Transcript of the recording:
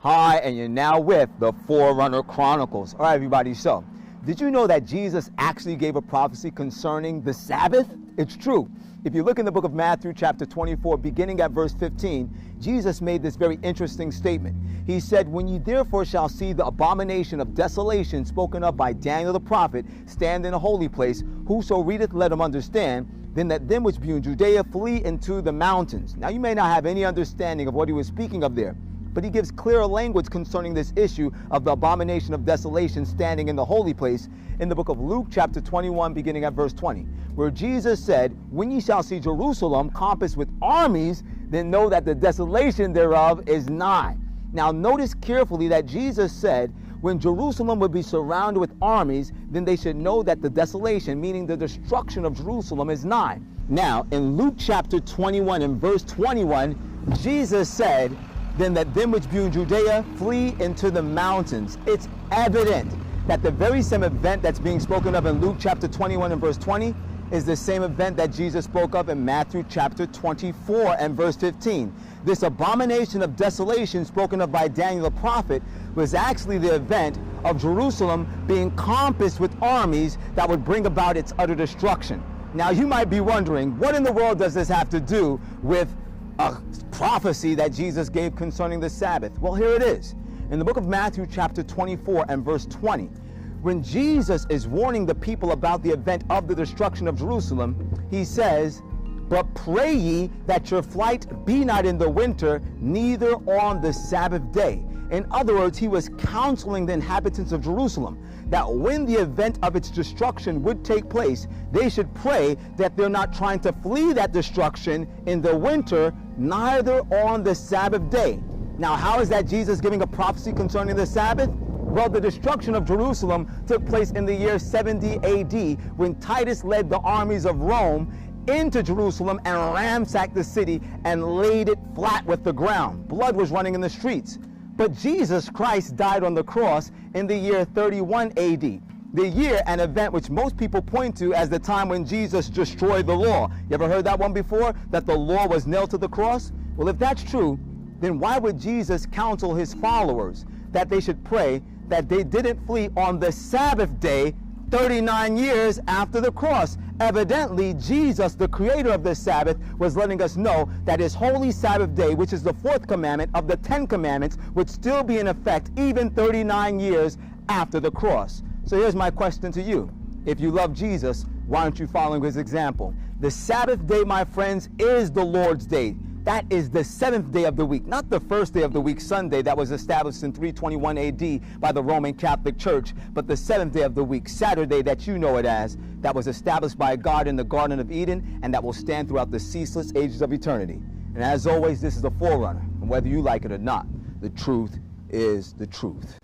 Hi, and you're now with the Forerunner Chronicles. All right, everybody, so did you know that Jesus actually gave a prophecy concerning the Sabbath? It's true. If you look in the book of Matthew chapter 24, beginning at verse 15, Jesus made this very interesting statement. He said, "When ye therefore shall see the abomination of desolation spoken of by Daniel the prophet stand in a holy place, whoso readeth, let him understand, then that them which be in Judea flee into the mountains." Now you may not have any understanding of what he was speaking of there, but he gives clear language concerning this issue of the abomination of desolation standing in the holy place in the book of Luke chapter 21 beginning at verse 20, where Jesus said, "When ye shall see Jerusalem compassed with armies, then know that the desolation thereof is nigh." Now notice carefully that Jesus said when Jerusalem would be surrounded with armies, then they should know that the desolation, meaning the destruction of Jerusalem, is nigh. Now in Luke chapter 21 and verse 21, Jesus said, "Then that them which be in Judea flee into the mountains." It's evident that the very same event that's being spoken of in Luke chapter 21 and verse 20 is the same event that Jesus spoke of in Matthew chapter 24 and verse 15. This abomination of desolation spoken of by Daniel the prophet was actually the event of Jerusalem being compassed with armies that would bring about its utter destruction. Now you might be wondering, what in the world does this have to do with a prophecy that Jesus gave concerning the Sabbath? Well, here it is. In the book of Matthew chapter 24 and verse 20, when Jesus is warning the people about the event of the destruction of Jerusalem, he says, "But pray ye that your flight be not in the winter, neither on the Sabbath day." In other words, he was counseling the inhabitants of Jerusalem that when the event of its destruction would take place, they should pray that they're not trying to flee that destruction in the winter, neither on the Sabbath day. Now, how is that Jesus giving a prophecy concerning the Sabbath? Well, the destruction of Jerusalem took place in the year 70 AD when Titus led the armies of Rome into Jerusalem and ransacked the city and laid it flat with the ground. Blood was running in the streets. But Jesus Christ died on the cross in the year 31 AD, the year and event which most people point to as the time when Jesus destroyed the law. You ever heard that one before, that the law was nailed to the cross? Well, if that's true, then why would Jesus counsel his followers that they should pray that they didn't flee on the Sabbath day 39 years after the cross? Evidently, Jesus, the creator of the Sabbath, was letting us know that his holy Sabbath day, which is the fourth commandment of the 10 commandments, would still be in effect even 39 years after the cross. So here's my question to you. If you love Jesus, why aren't you following his example? The Sabbath day, my friends, is the Lord's day. That is the seventh day of the week, not the first day of the week, Sunday, that was established in 321 AD by the Roman Catholic Church, but the seventh day of the week, Saturday, that you know it as, that was established by God in the Garden of Eden, and that will stand throughout the ceaseless ages of eternity. And as always, this is the Forerunner, and whether you like it or not, the truth is the truth.